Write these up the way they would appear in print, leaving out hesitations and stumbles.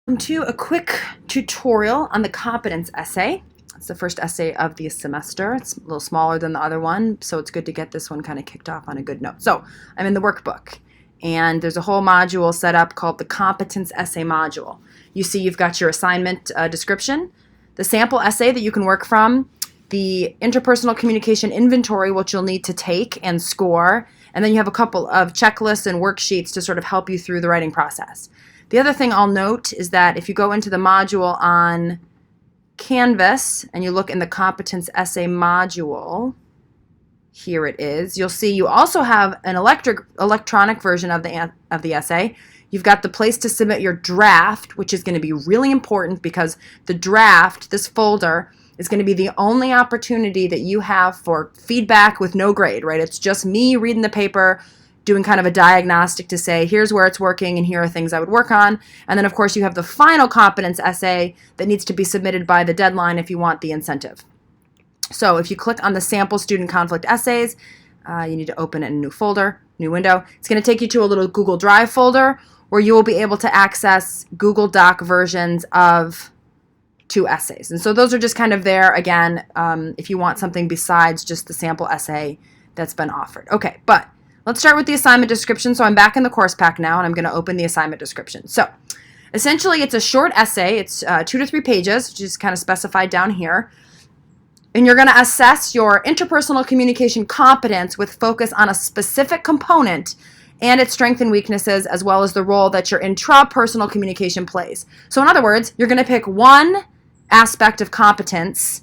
Welcome to a quick tutorial on the competence essay. It's the first essay of the semester. It's a little smaller than the other one, so it's good to get this one kind of kicked off on a good note. So I'm in the workbook, and there's a whole module set up called the competence essay module. You see you've got your assignment description, the sample essay that you can work from, the interpersonal communication inventory, which you'll need to take and score, and then you have a couple of checklists and worksheets to sort of help you through the writing process. The other thing I'll note is that if you go into the module on Canvas and you look in the competence essay module, here it is, you'll see you also have an electronic version of the essay. You've got the place to submit your draft, which is going to be really important because the draft, this folder, is going to be the only opportunity that you have for feedback with no grade, right? It's just me reading the paper, doing kind of a diagnostic to say, here's where it's working and here are things I would work on. And then, of course, you have the final competence essay that needs to be submitted by the deadline if you want the incentive. So if you click on the sample student conflict essays, you need to open it in a new folder, new window. It's going to take you to a little Google Drive folder where you will be able to access Google Doc versions of 2 essays. And so those are just kind of there, again, if you want something besides just the sample essay that's been offered. Okay, but let's start with the assignment description. So I'm back in the course pack now, and I'm going to open the assignment description. So essentially, it's a short essay. It's 2 to 3 pages, which is kind of specified down here. And you're going to assess your interpersonal communication competence with focus on a specific component and its strengths and weaknesses, as well as the role that your intrapersonal communication plays. So in other words, you're going to pick one aspect of competence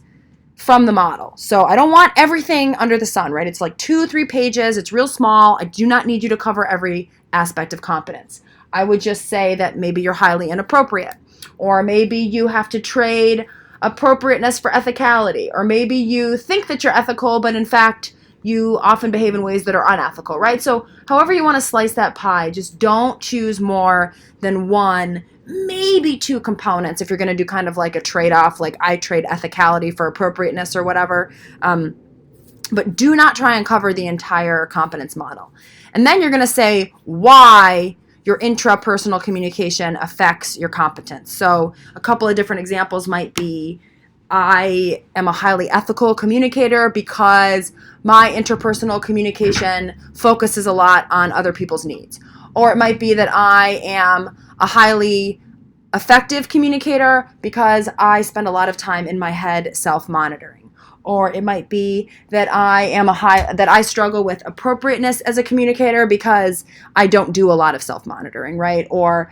from the model. So I don't want everything under the sun, right? It's like 2-3 pages. It's real small. I do not need you to cover every aspect of competence. I would just say that maybe you're highly inappropriate, or maybe you have to trade appropriateness for ethicality, or maybe you think that you're ethical, but in fact, you often behave in ways that are unethical, right? So however you want to slice that pie, just don't choose more than one, maybe 2 components if you're going to do kind of like a trade-off, like I trade ethicality for appropriateness or whatever. But do not try and cover the entire competence model. And then you're going to say why your intrapersonal communication affects your competence. So a couple of different examples might be, I am a highly ethical communicator because my interpersonal communication focuses a lot on other people's needs. Or it might be that I am a highly effective communicator because I spend a lot of time in my head self-monitoring. Or it might be that I struggle with appropriateness as a communicator because I don't do a lot of self-monitoring, right? Or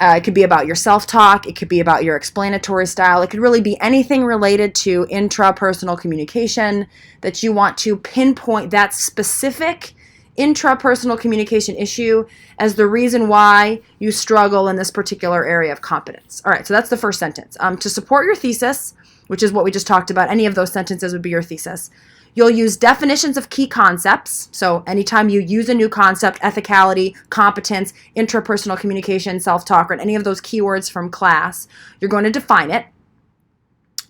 it could be about your self-talk. It could be about your explanatory style. It could really be anything related to intrapersonal communication that you want to pinpoint that specific intrapersonal communication issue as the reason why you struggle in this particular area of competence. All right, so that's the first sentence. To support your thesis, which is what we just talked about, any of those sentences would be your thesis. You'll use definitions of key concepts. So anytime you use a new concept, ethicality, competence, intrapersonal communication, self-talk, or any of those keywords from class, you're going to define it,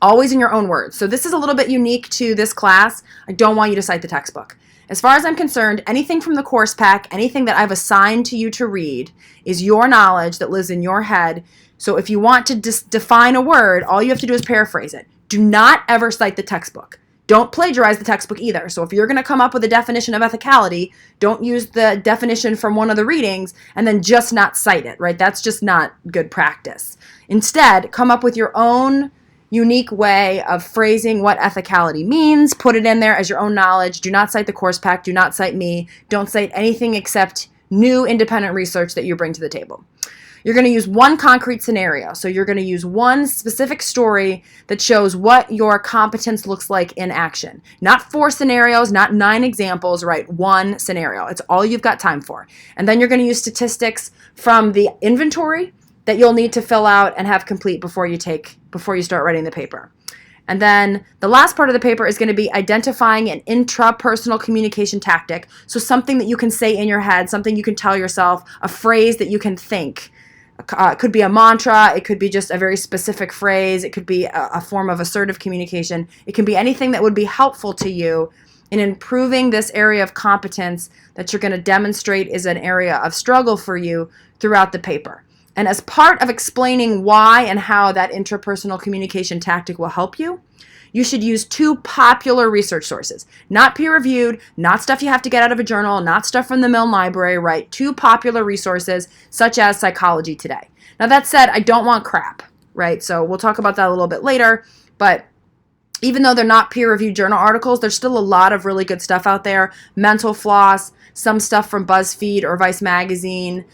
always in your own words. So this is a little bit unique to this class. I don't want you to cite the textbook. As far as I'm concerned, anything from the course pack, anything that I've assigned to you to read is your knowledge that lives in your head. So if you want to define a word, all you have to do is paraphrase it. Do not ever cite the textbook. Don't plagiarize the textbook either. So if you're going to come up with a definition of ethicality, don't use the definition from one of the readings and then just not cite it, right? That's just not good practice. Instead, come up with your own unique way of phrasing what ethicality means. Put it in there as your own knowledge. Do not cite the course pack. Do not cite me. Don't cite anything except new independent research that you bring to the table. You're going to use one concrete scenario. So you're going to use one specific story that shows what your competence looks like in action. Not 4 scenarios, not 9 examples, right? One scenario. It's all you've got time for. And then you're going to use statistics from the inventory that you'll need to fill out and have complete before you start writing the paper. And then the last part of the paper is going to be identifying an intrapersonal communication tactic. So something that you can say in your head, something you can tell yourself, a phrase that you can think. It could be a mantra. It could be just a very specific phrase. It could be a form of assertive communication. It can be anything that would be helpful to you in improving this area of competence that you're going to demonstrate is an area of struggle for you throughout the paper. And as part of explaining why and how that interpersonal communication tactic will help you, you should use 2 popular research sources. Not peer-reviewed, not stuff you have to get out of a journal, not stuff from the Milne Library, right? 2 popular resources, such as Psychology Today. Now, that said, I don't want crap, right? So we'll talk about that a little bit later, but even though they're not peer-reviewed journal articles, there's still a lot of really good stuff out there. Mental Floss, some stuff from BuzzFeed or Vice Magazine,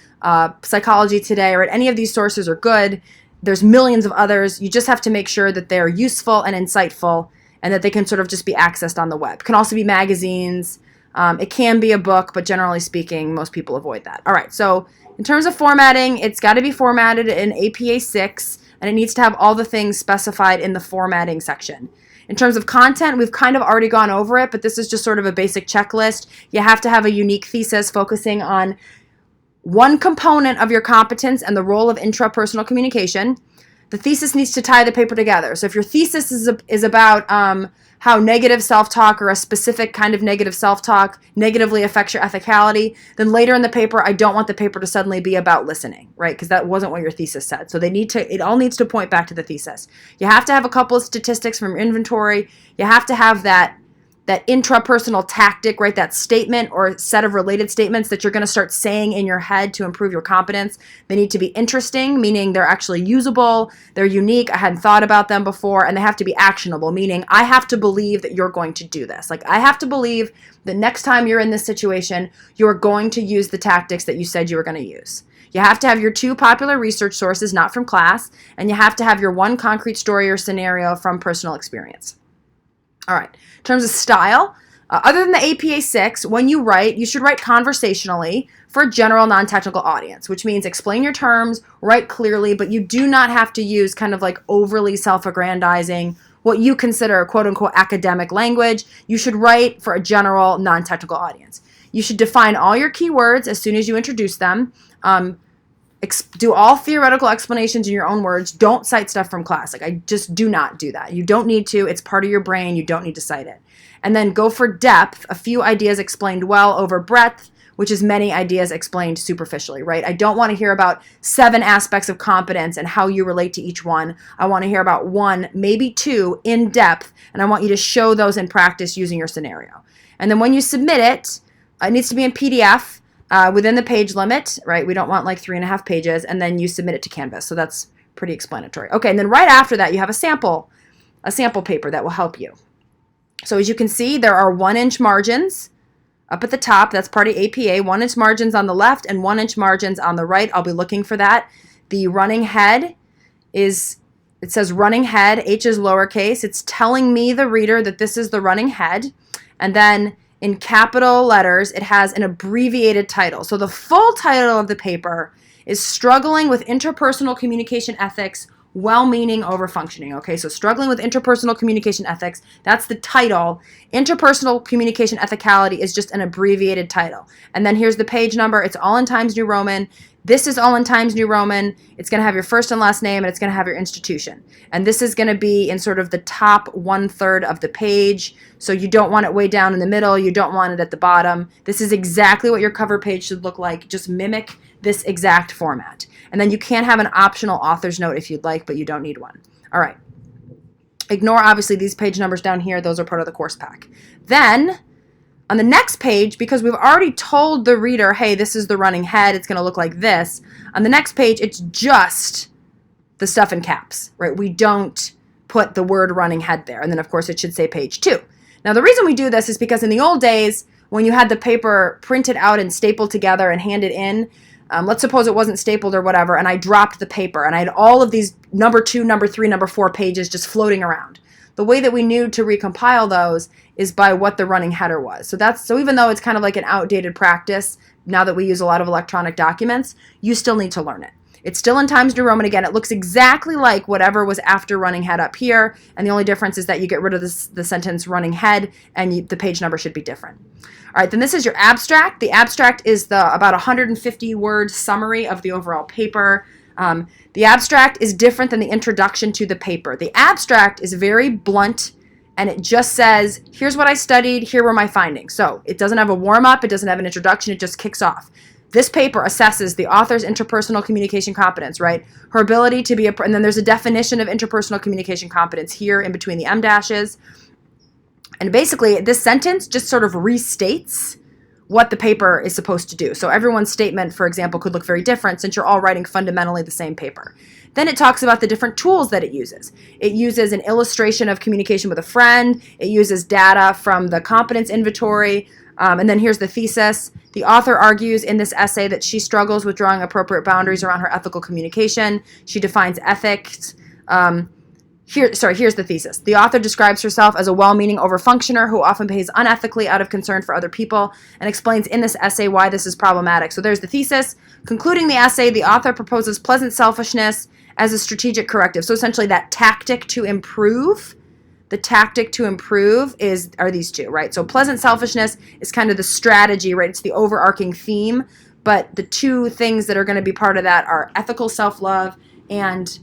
Psychology Today, right? Any of these sources are good. There's millions of others. You just have to make sure that they're useful and insightful and that they can sort of just be accessed on the web. It can also be magazines. It can be a book, but generally speaking, most people avoid that. All right, so in terms of formatting, it's got to be formatted in APA 6, and it needs to have all the things specified in the formatting section. In terms of content, we've kind of already gone over it, but this is just sort of a basic checklist. You have to have a unique thesis focusing on one component of your competence and the role of intrapersonal communication. The thesis needs to tie the paper together. So if your thesis is about how negative self-talk or a specific kind of negative self-talk negatively affects your ethicality, then later in the paper, I don't want the paper to suddenly be about listening, right? Because that wasn't what your thesis said. So it all needs to point back to the thesis. You have to have a couple of statistics from your inventory. You have to have that intrapersonal tactic, right? That statement or set of related statements that you're going to start saying in your head to improve your competence. They need to be interesting, meaning they're actually usable, they're unique, I hadn't thought about them before, and they have to be actionable, meaning I have to believe that you're going to do this. Like, I have to believe that next time you're in this situation, you're going to use the tactics that you said you were going to use. You have to have your 2 popular research sources, not from class, and you have to have your 1 concrete story or scenario from personal experience. All right, in terms of style, other than the APA 6, when you write, you should write conversationally for a general non-technical audience, which means explain your terms, write clearly, but you do not have to use kind of like overly self-aggrandizing, what you consider quote-unquote academic language. You should write for a general non-technical audience. You should define all your keywords as soon as you introduce them. Do all theoretical explanations in your own words. Don't cite stuff from class. Like, I just do not do that. You don't need to. It's part of your brain. You don't need to cite it. And then go for depth. A few ideas explained well over breadth, which is many ideas explained superficially, right? I don't want to hear about 7 aspects of competence and how you relate to each one. I want to hear about 1, maybe 2 in depth, and I want you to show those in practice using your scenario. And then when you submit it, it needs to be in PDF. Within the page limit, right? We don't want like 3.5 pages, and then you submit it to Canvas. So that's pretty explanatory. Okay, and then right after that, you have a sample paper that will help you. So as you can see, there are 1-inch margins up at the top. That's part of APA. 1-inch margins on the left and 1-inch margins on the right. I'll be looking for that. The running head it says running head. H is lowercase. It's telling me, the reader, that this is the running head. And then in capital letters, it has an abbreviated title. So the full title of the paper is Struggling with Interpersonal Communication Ethics, Well-Meaning Over Functioning. Okay, so Struggling with Interpersonal Communication Ethics, that's the title. Interpersonal Communication Ethicality is just an abbreviated title. And then here's the page number. It's all in Times New Roman. This is all in Times New Roman. It's going to have your first and last name, and it's going to have your institution. And this is going to be in sort of the top 1/3 of the page. So you don't want it way down in the middle. You don't want it at the bottom. This is exactly what your cover page should look like. Just mimic this exact format. And then you can have an optional author's note if you'd like, but you don't need one. All right. Ignore, obviously, these page numbers down here. Those are part of the course pack. Then, on the next page, because we've already told the reader, hey, this is the running head, it's going to look like this. On the next page, it's just the stuff in caps, right? We don't put the word running head there. And then, of course, it should say page 2. Now, the reason we do this is because in the old days, when you had the paper printed out and stapled together and handed in, let's suppose it wasn't stapled or whatever, and I dropped the paper, and I had all of these number 2, number 3, number 4 pages just floating around. The way that we knew to recompile those is by what the running header was. So even though it's kind of like an outdated practice, now that we use a lot of electronic documents, you still need to learn it. It's still in Times New Roman. Again, it looks exactly like whatever was after running head up here, and the only difference is that you get rid of the sentence running head, and the page number should be different. All right, then this is your abstract. The abstract is the about 150-word summary of the overall paper. The abstract is different than the introduction to the paper. The abstract is very blunt, and it just says, here's what I studied, here were my findings. So it doesn't have a warm-up, it doesn't have an introduction, it just kicks off. This paper assesses the author's interpersonal communication competence, right? Her ability to be and then there's a definition of interpersonal communication competence here in between the em dashes. And basically, this sentence just sort of restates what the paper is supposed to do. So everyone's statement, for example, could look very different since you're all writing fundamentally the same paper. Then it talks about the different tools that it uses. It uses an illustration of communication with a friend. It uses data from the competence inventory. And then here's the thesis. The author argues in this essay that she struggles with drawing appropriate boundaries around her ethical communication. She defines ethics. Here's the thesis. The author describes herself as a well-meaning overfunctioner who often behaves unethically out of concern for other people and explains in this essay why this is problematic. So there's the thesis. Concluding the essay, the author proposes pleasant selfishness as a strategic corrective. So essentially that tactic to improve, are these two, right? So pleasant selfishness is kind of the strategy, right? It's the overarching theme, but the two things that are going to be part of that are ethical self-love and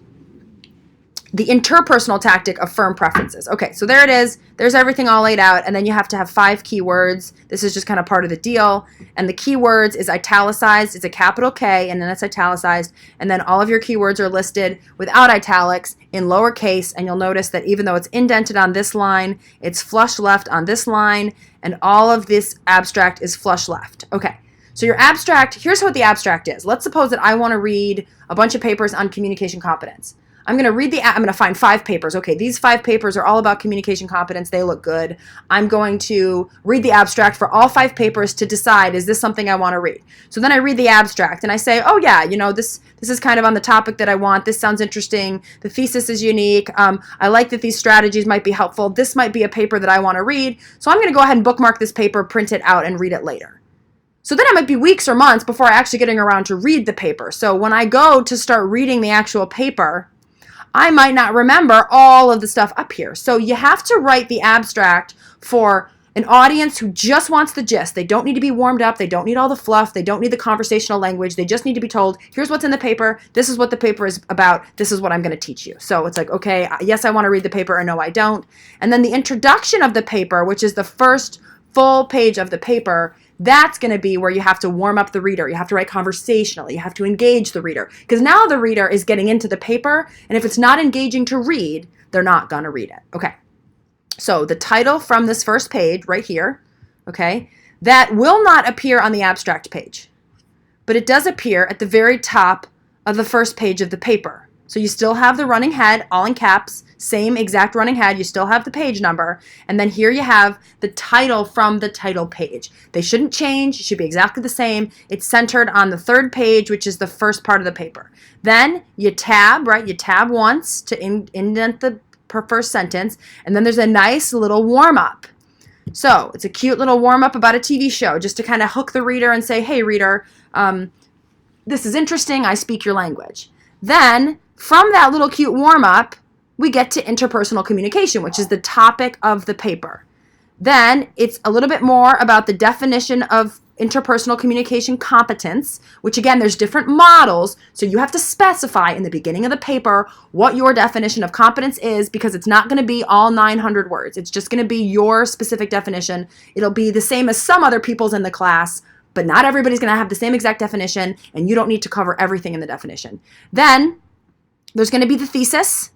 the interpersonal tactic of firm preferences. Okay, so there it is. There's everything all laid out, and then you have to have 5 keywords. This is just kind of part of the deal. And the keywords is italicized. It's a capital K, and then it's italicized. And then all of your keywords are listed without italics in lowercase, and you'll notice that even though it's indented on this line, it's flush left on this line, and all of this abstract is flush left. Okay, so your abstract, here's what the abstract is. Let's suppose that I want to read a bunch of papers on communication competence. I'm going to find 5 papers. Okay, these 5 papers are all about communication competence. They look good. I'm going to read the abstract for all 5 papers to decide, is this something I want to read? So then I read the abstract and I say, oh yeah, this is kind of on the topic that I want. This sounds interesting. The thesis is unique. I like that these strategies might be helpful. This might be a paper that I want to read. So I'm going to go ahead and bookmark this paper, print it out, and read it later. So then it might be weeks or months before I actually getting around to read the paper. So when I go to start reading the actual paper, I might not remember all of the stuff up here. So you have to write the abstract for an audience who just wants the gist. They don't need to be warmed up. They don't need all the fluff. They don't need the conversational language. They just need to be told, here's what's in the paper. This is what the paper is about. This is what I'm going to teach you. So it's like, okay, yes, I want to read the paper, or no, I don't. And then the introduction of the paper, which is the first full page of the paper, that's going to be where you have to warm up the reader. You have to write conversationally. You have to engage the reader. Because now the reader is getting into the paper, and if it's not engaging to read, they're not going to read it. Okay. So the title from this first page right here, okay, that will not appear on the abstract page, but it does appear at the very top of the first page of the paper. So you still have the running head, all in caps, same exact running head. You still have the page number. And then here you have the title from the title page. They shouldn't change. It should be exactly the same. It's centered on the third page, which is the first part of the paper. Then you tab, right? You tab once to indent the first sentence. And then there's a nice little warm-up. So it's a cute little warm-up about a TV show, just to kind of hook the reader and say, hey, reader, this is interesting. I speak your language. Then from that little cute warm-up, we get to interpersonal communication, which is the topic of the paper. Then it's a little bit more about the definition of interpersonal communication competence, which again, there's different models. So you have to specify in the beginning of the paper what your definition of competence is, because it's not going to be all 900 words. It's just going to be your specific definition. It'll be the same as some other people's in the class, but not everybody's going to have the same exact definition, and you don't need to cover everything in the definition. Then there's going to be the thesis.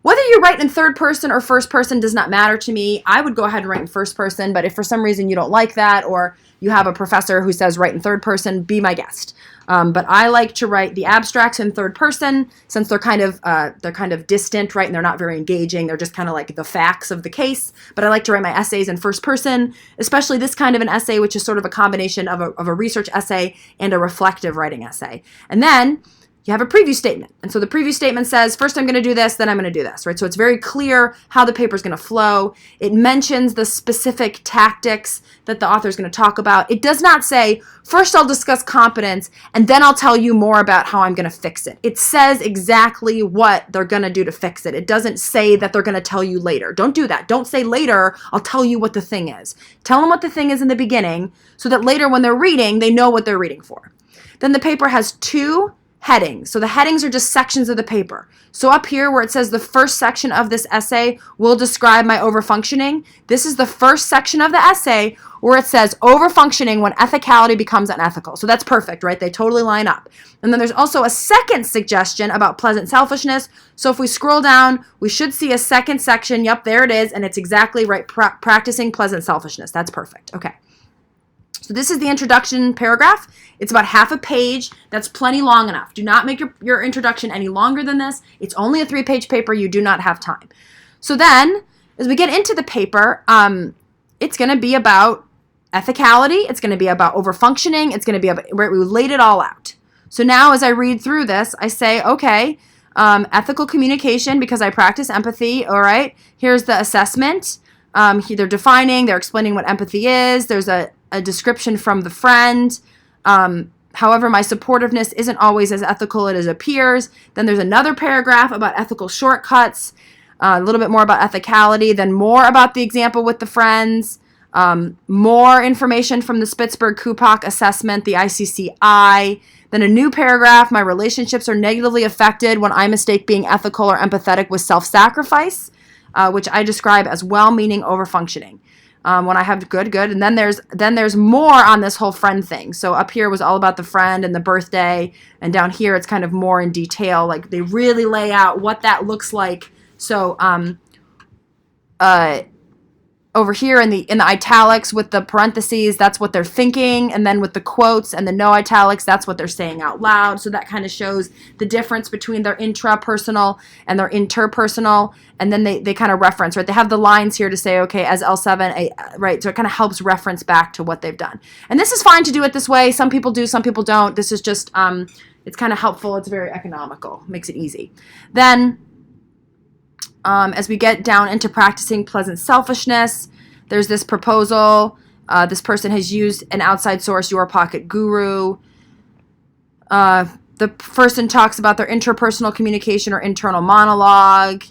Whether you write in third person or first person does not matter to me. I would go ahead and write in first person, but if for some reason you don't like that, or you have a professor who says write in third person, be my guest. But I like to write the abstracts in third person, since they're kind of distant, right? And they're not very engaging. They're just kind of like the facts of the case. But I like to write my essays in first person, especially this kind of an essay, which is sort of a combination of a research essay and a reflective writing essay. And then you have a preview statement. And so the preview statement says, first I'm going to do this, then I'm going to do this, right? So it's very clear how the paper is going to flow. It mentions the specific tactics that the author is going to talk about. It does not say, first I'll discuss competence, and then I'll tell you more about how I'm going to fix it. It says exactly what they're going to do to fix it. It doesn't say that they're going to tell you later. Don't do that. Don't say later, I'll tell you what the thing is. Tell them what the thing is in the beginning, so that later when they're reading, they know what they're reading for. Then the paper has 2 headings. So the headings are just sections of the paper. So up here where it says the first section of this essay will describe my overfunctioning, this is the first section of the essay where it says overfunctioning when ethicality becomes unethical. So that's perfect, right? They totally line up. And then there's also a second suggestion about pleasant selfishness. So if we scroll down, we should see a second section. Yep, there it is. And it's exactly right. Practicing pleasant selfishness. That's perfect. Okay. So this is the introduction paragraph. It's about half a page. That's plenty long enough. Do not make your introduction any longer than this. It's only a 3-page paper. You do not have time. So then, as we get into the paper, it's going to be about ethicality. It's going to be about overfunctioning. It's going to be about, we laid it all out. So now as I read through this, I say, okay, ethical communication because I practice empathy. All right, here's the assessment. They're defining, they're explaining what empathy is. There's a description from the friend. However, my supportiveness isn't always as ethical as it appears. Then there's another paragraph about ethical shortcuts, a little bit more about ethicality, then more about the example with the friends, more information from the Spitzberg-Kupak assessment, the ICCI, then a new paragraph, my relationships are negatively affected when I mistake being ethical or empathetic with self-sacrifice, which I describe as well-meaning overfunctioning. When I have good, and then there's more on this whole friend thing. So up here was all about the friend and the birthday, and down here it's kind of more in detail. Like they really lay out what that looks like. So over here in the italics with the parentheses, that's what they're thinking, and then with the quotes and the no italics, that's what they're saying out loud. So that kind of shows the difference between their intrapersonal and their interpersonal, and then they kind of reference, right? They have the lines here to say, okay, as L7, right? So it kind of helps reference back to what they've done. And this is fine to do it this way. Some people do, some people don't. This is just, it's kind of helpful. It's very economical, makes it easy. Then, as we get down into practicing pleasant selfishness, there's this proposal. This person has used an outside source, Your Pocket Guru. The person talks about their interpersonal communication or internal monologue.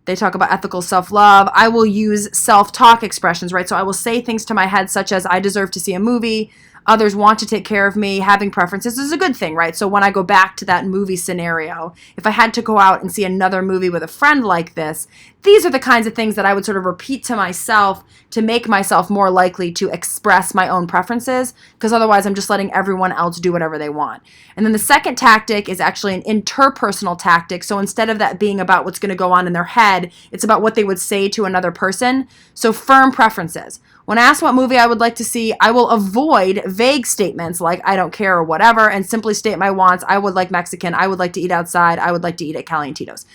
They talk about ethical self-love. I will use self-talk expressions, right? So I will say things to my head such as, I deserve to see a movie. Others want to take care of me. Having preferences is a good thing, right? So when I go back to that movie scenario, if I had to go out and see another movie with a friend like this, these are the kinds of things that I would sort of repeat to myself to make myself more likely to express my own preferences, because otherwise I'm just letting everyone else do whatever they want. And then the second tactic is actually an interpersonal tactic. So instead of that being about what's going to go on in their head, it's about what they would say to another person. So firm preferences. When asked what movie I would like to see, I will avoid vague statements like I don't care or whatever, and simply state my wants. I would like Mexican. I would like to eat outside. I would like to eat at Cali and Tito's.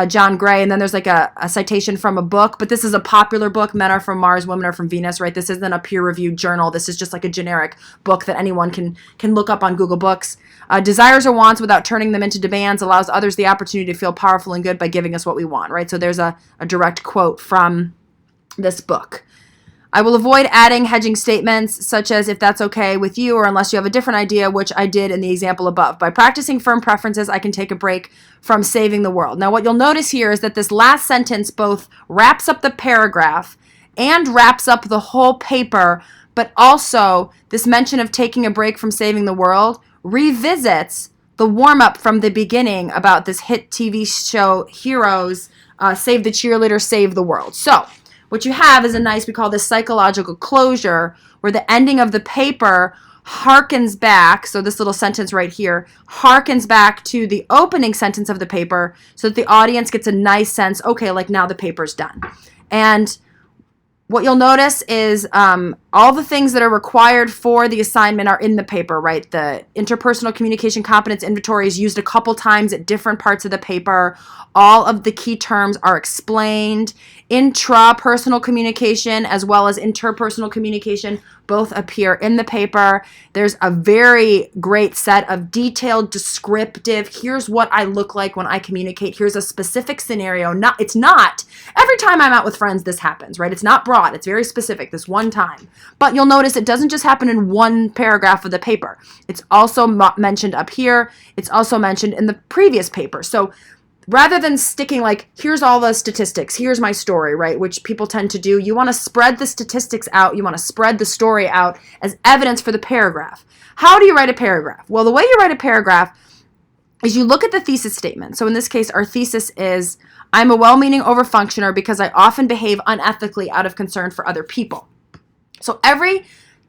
John Gray, and then there's like a citation from a book, but this is a popular book, Men Are From Mars, Women Are From Venus, right? This isn't a peer-reviewed journal. This is just like a generic book that anyone can look up on Google Books. Desires or wants without turning them into demands allows others the opportunity to feel powerful and good by giving us what we want, right? So there's a direct quote from this book. I will avoid adding hedging statements such as if that's okay with you or unless you have a different idea, which I did in the example above. By practicing firm preferences, I can take a break from saving the world. Now, what you'll notice here is that this last sentence both wraps up the paragraph and wraps up the whole paper, but also this mention of taking a break from saving the world revisits the warm-up from the beginning about this hit TV show Heroes, Save the Cheerleader, Save the World. So, what you have is we call this psychological closure, where the ending of the paper harkens back, so this little sentence right here, harkens back to the opening sentence of the paper so that the audience gets a nice sense, okay, like now the paper's done. And what you'll notice is all the things that are required for the assignment are in the paper, right? The interpersonal communication competence inventory is used a couple times at different parts of the paper. All of the key terms are explained. Intrapersonal communication as well as interpersonal communication both appear in the paper. There's a very great set of detailed, descriptive, here's what I look like when I communicate. Here's a specific scenario. It's not, every time I'm out with friends, this happens, right? It's not broad. It's very specific, this one time. But you'll notice it doesn't just happen in one paragraph of the paper. It's also mentioned up here. It's also mentioned in the previous paper. So rather than sticking like, here's all the statistics, here's my story, right, which people tend to do, you want to spread the statistics out, you want to spread the story out as evidence for the paragraph. How do you write a paragraph? Well, the way you write a paragraph is you look at the thesis statement. So in this case, our thesis is, I'm a well-meaning overfunctioner because I often behave unethically out of concern for other people. So every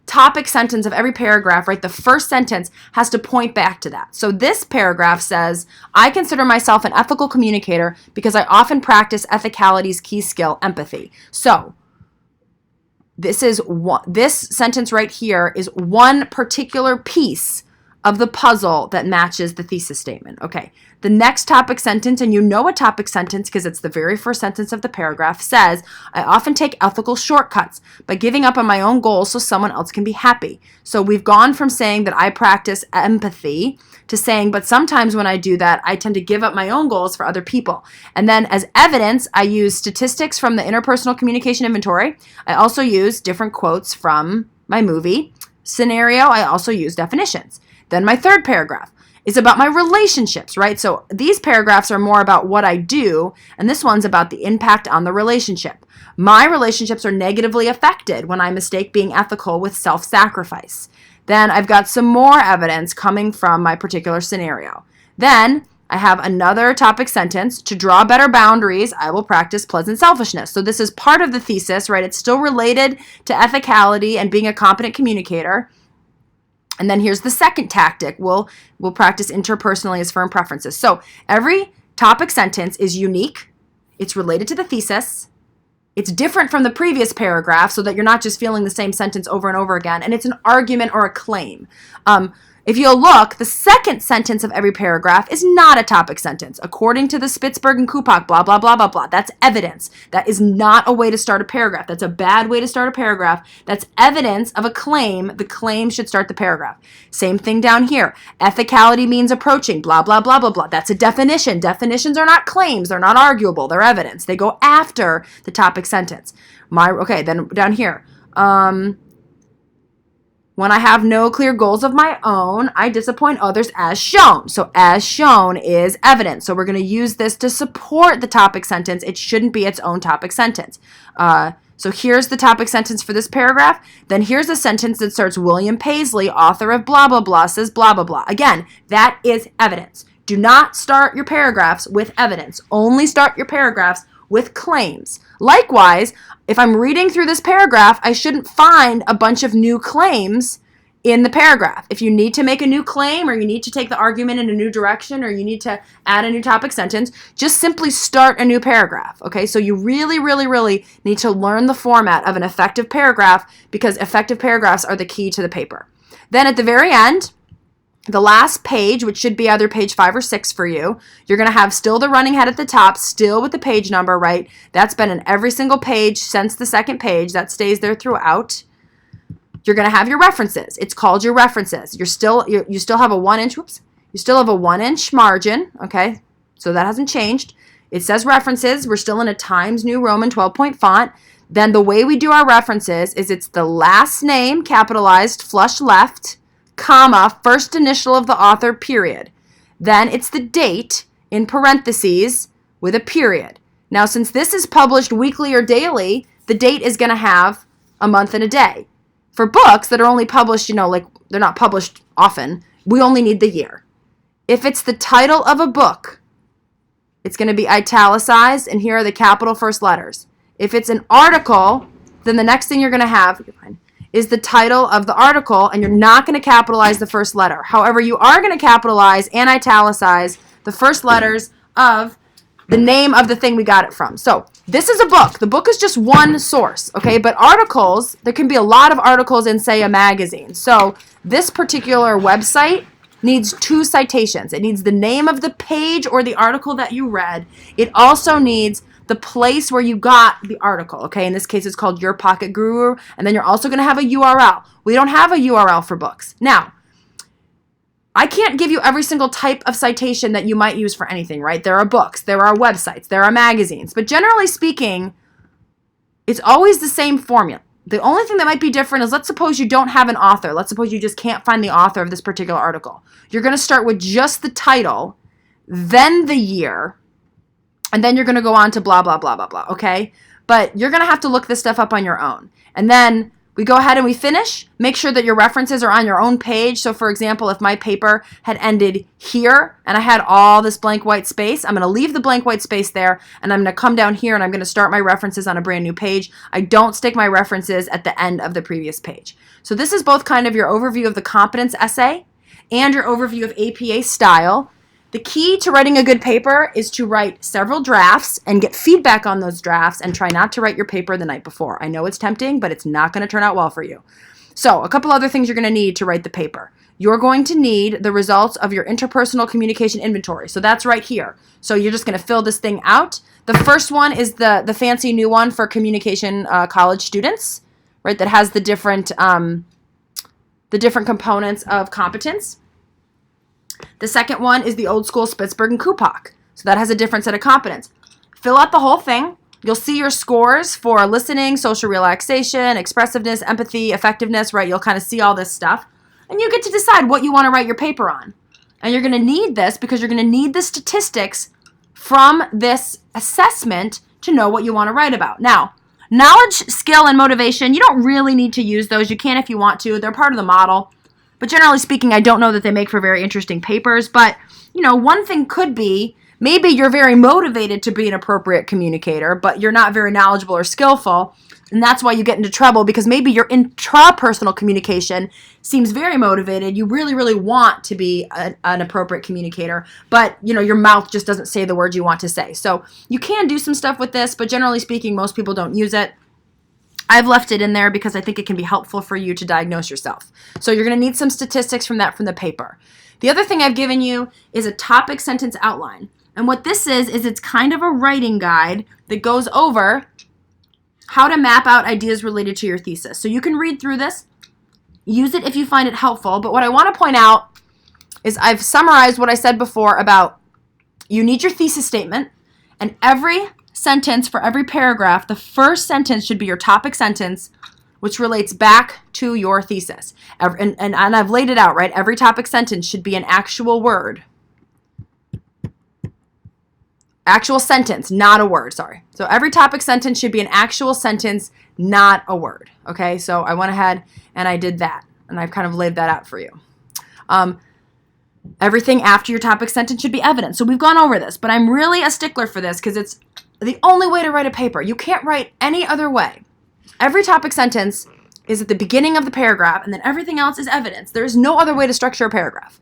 topic sentence of every paragraph, right, the first sentence has to point back to that. So this paragraph says, I consider myself an ethical communicator because I often practice ethicality's key skill, empathy. So this sentence right here is one particular piece of the puzzle that matches the thesis statement. Okay, the next topic sentence, and you know a topic sentence because it's the very first sentence of the paragraph, says, I often take ethical shortcuts by giving up on my own goals so someone else can be happy. So we've gone from saying that I practice empathy to saying, but sometimes when I do that, I tend to give up my own goals for other people. And then as evidence, I use statistics from the Interpersonal Communication Inventory. I also use different quotes from my movie scenario. I also use definitions. Then my third paragraph is about my relationships, right? So these paragraphs are more about what I do, and this one's about the impact on the relationship. My relationships are negatively affected when I mistake being ethical with self-sacrifice. Then I've got some more evidence coming from my particular scenario. Then I have another topic sentence. To draw better boundaries, I will practice pleasant selfishness. So this is part of the thesis, right? It's still related to ethicality and being a competent communicator. And then here's the second tactic. We'll practice interpersonally as firm preferences. So every topic sentence is unique. It's related to the thesis. It's different from the previous paragraph so that you're not just feeling the same sentence over and over again. And it's an argument or a claim. If you'll look, the second sentence of every paragraph is not a topic sentence. According to the Spitzberg and Kupak, blah, blah, blah, blah, blah. That's evidence. That is not a way to start a paragraph. That's a bad way to start a paragraph. That's evidence of a claim. The claim should start the paragraph. Same thing down here. Ethicality means approaching, blah, blah, blah, blah, blah. That's a definition. Definitions are not claims. They're not arguable. They're evidence. They go after the topic sentence. Okay, then down here. When I have no clear goals of my own, I disappoint others as shown. So as shown is evidence. So we're going to use this to support the topic sentence. It shouldn't be its own topic sentence. So here's the topic sentence for this paragraph. Then here's a sentence that starts, William Paisley, author of blah, blah, blah, says blah, blah, blah. Again, that is evidence. Do not start your paragraphs with evidence. Only start your paragraphs with claims. Likewise, if I'm reading through this paragraph, I shouldn't find a bunch of new claims in the paragraph. If you need to make a new claim, or you need to take the argument in a new direction, or you need to add a new topic sentence, just simply start a new paragraph. Okay, so you really, really, really need to learn the format of an effective paragraph, because effective paragraphs are the key to the paper. Then at the very end, the last page, which should be either page 5 or 6 for you, you're going to have still the running head at the top, still with the page number, right? That's been in every single page since the second page. That stays there throughout. You're going to have your references. It's called your references. You still have a 1-inch, you still have a 1-inch margin, okay? So that hasn't changed. It says references. We're still in a Times New Roman 12-point font. Then the way we do our references is it's the last name, capitalized, flush left, comma, first initial of the author, period. Then it's the date in parentheses with a period. Now, since this is published weekly or daily, the date is going to have a month and a day. For books that are only published, like they're not published often, we only need the year. If it's the title of a book, it's going to be italicized, and here are the capital first letters. If it's an article, then the next thing you're going to have is the title of the article, and you're not going to capitalize the first letter. However, you are going to capitalize and italicize the first letters of the name of the thing we got it from. So this is a book. The book is just one source, okay? But articles, there can be a lot of articles in, say, a magazine. So this particular website needs 2 citations. It needs the name of the page or the article that you read. It also needs the place where you got the article, okay? In this case, it's called Your Pocket Guru, and then you're also going to have a URL. We don't have a URL for books. Now, I can't give you every single type of citation that you might use for anything, right? There are books, there are websites, there are magazines, but generally speaking, it's always the same formula. The only thing that might be different is, let's suppose you don't have an author. Let's suppose you just can't find the author of this particular article. You're going to start with just the title, then the year, and then you're going to go on to blah, blah, blah, blah, blah, okay? But you're going to have to look this stuff up on your own. And then We go ahead and we finish. Make sure that your references are on your own page. So for example, if my paper had ended here and I had all this blank white space, I'm going to leave the blank white space there and I'm going to come down here and I'm going to start my references on a brand new page. I don't stick my references at the end of the previous page. So this is both kind of your overview of the competence essay and your overview of APA style. The key to writing a good paper is to write several drafts and get feedback on those drafts and try not to write your paper the night before. I know it's tempting, but it's not going to turn out well for you. So a couple other things you're going to need to write the paper. You're going to need the results of your interpersonal communication inventory. So that's right here. So you're just going to fill this thing out. The first one is the fancy new one for communication college students, right? That has the different components of competence. The second one is the old school Spitzberg and Kupak. So that has a different set of competence. Fill out the whole thing. You'll see your scores for listening, social relaxation, expressiveness, empathy, effectiveness, right? You'll kind of see all this stuff. And you get to decide what you want to write your paper on. And you're going to need this because you're going to need the statistics from this assessment to know what you want to write about. Now, knowledge, skill, and motivation, you don't really need to use those. You can if you want to. They're part of the model. But generally speaking, I don't know that they make for very interesting papers. But, one thing could be maybe you're very motivated to be an appropriate communicator, but you're not very knowledgeable or skillful. And that's why you get into trouble, because maybe your intrapersonal communication seems very motivated. You really, really want to be an appropriate communicator, but, your mouth just doesn't say the words you want to say. So you can do some stuff with this, but generally speaking, most people don't use it. I've left it in there because I think it can be helpful for you to diagnose yourself. So you're going to need some statistics from the paper. The other thing I've given you is a topic sentence outline. And what this is it's kind of a writing guide that goes over how to map out ideas related to your thesis. So you can read through this, use it if you find it helpful. But what I want to point out is I've summarized what I said before about you need your thesis statement, and every sentence for every paragraph, the first sentence should be your topic sentence, which relates back to your thesis. And I've laid it out, right? Every topic sentence should be an actual word. Actual sentence, not a word, sorry. So every topic sentence should be an actual sentence, not a word. Okay, so I went ahead and I did that, and I've kind of laid that out for you. Everything after your topic sentence should be evidence. So we've gone over this, but I'm really a stickler for this because it's the only way to write a paper. You can't write any other way. Every topic sentence is at the beginning of the paragraph, and then everything else is evidence. There is no other way to structure a paragraph.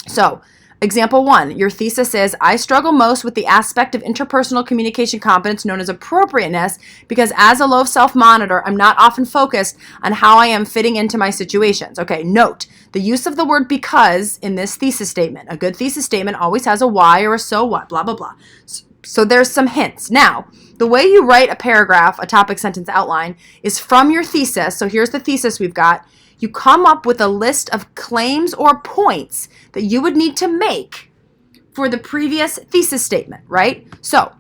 So, example 1, your thesis is, I struggle most with the aspect of interpersonal communication competence known as appropriateness because as a low self-monitor, I'm not often focused on how I am fitting into my situations. Okay, note the use of the word because in this thesis statement. A good thesis statement always has a why or a so what, blah, blah, blah. So there's some hints. Now, the way you write a paragraph, a topic sentence outline, is from your thesis. So here's the thesis we've got. You come up with a list of claims or points that you would need to make for the previous thesis statement, right? So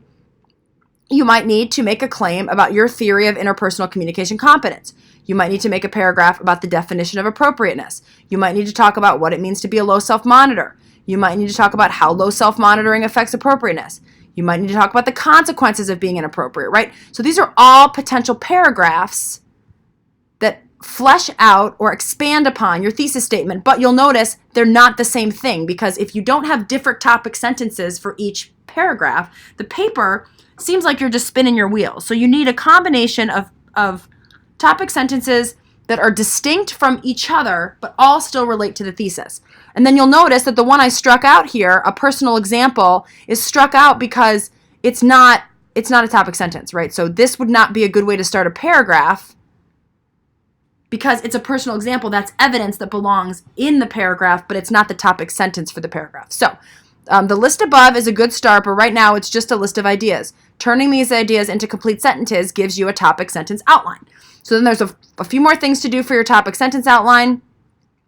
you might need to make a claim about your theory of interpersonal communication competence. You might need to make a paragraph about the definition of appropriateness. You might need to talk about what it means to be a low self-monitor. You might need to talk about how low self-monitoring affects appropriateness. You might need to talk about the consequences of being inappropriate, right? So these are all potential paragraphs that flesh out or expand upon your thesis statement, but you'll notice they're not the same thing because if you don't have different topic sentences for each paragraph, the paper seems like you're just spinning your wheels. So you need a combination of topic sentences that are distinct from each other, but all still relate to the thesis. And then you'll notice that the one I struck out here, a personal example, is struck out because it's not a topic sentence, right? So this would not be a good way to start a paragraph because it's a personal example. That's evidence that belongs in the paragraph, but it's not the topic sentence for the paragraph. So the list above is a good start, but right now it's just a list of ideas. Turning these ideas into complete sentences gives you a topic sentence outline. So then there's a few more things to do for your topic sentence outline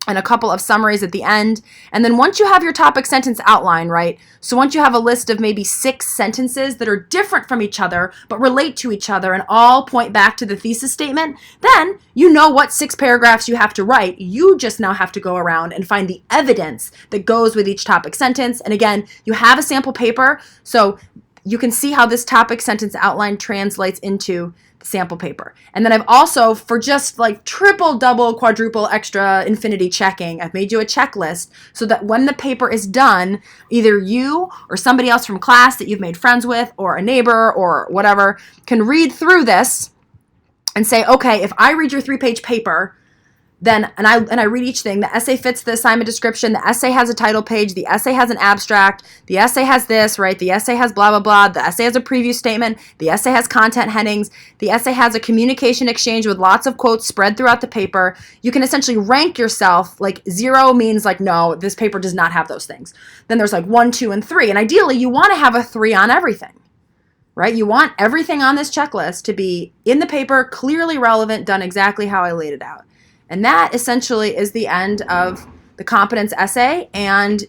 and a couple of summaries at the end. And then once you have your topic sentence outline, right, so once you have a list of maybe 6 sentences that are different from each other but relate to each other and all point back to the thesis statement, then you know what 6 paragraphs you have to write. You just now have to go around and find the evidence that goes with each topic sentence. And again, you have a sample paper, so you can see how this topic sentence outline translates into the sample paper. And then I've also, for just like triple, double, quadruple, extra, infinity checking, I've made you a checklist so that when the paper is done, either you or somebody else from class that you've made friends with or a neighbor or whatever can read through this and say, okay, if I read your 3-page paper, then, and I read each thing, the essay fits the assignment description, the essay has a title page, the essay has an abstract, the essay has this, right? The essay has blah, blah, blah, the essay has a preview statement, the essay has content headings, the essay has a communication exchange with lots of quotes spread throughout the paper. You can essentially rank yourself, like 0 means like, no, this paper does not have those things. Then there's like 1, 2, and 3, and ideally you want to have a 3 on everything. Right? You want everything on this checklist to be in the paper, clearly relevant, done exactly how I laid it out. And that essentially is the end of the competence essay. And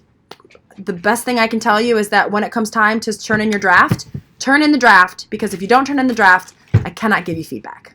the best thing I can tell you is that when it comes time to turn in your draft, turn in the draft, because if you don't turn in the draft, I cannot give you feedback.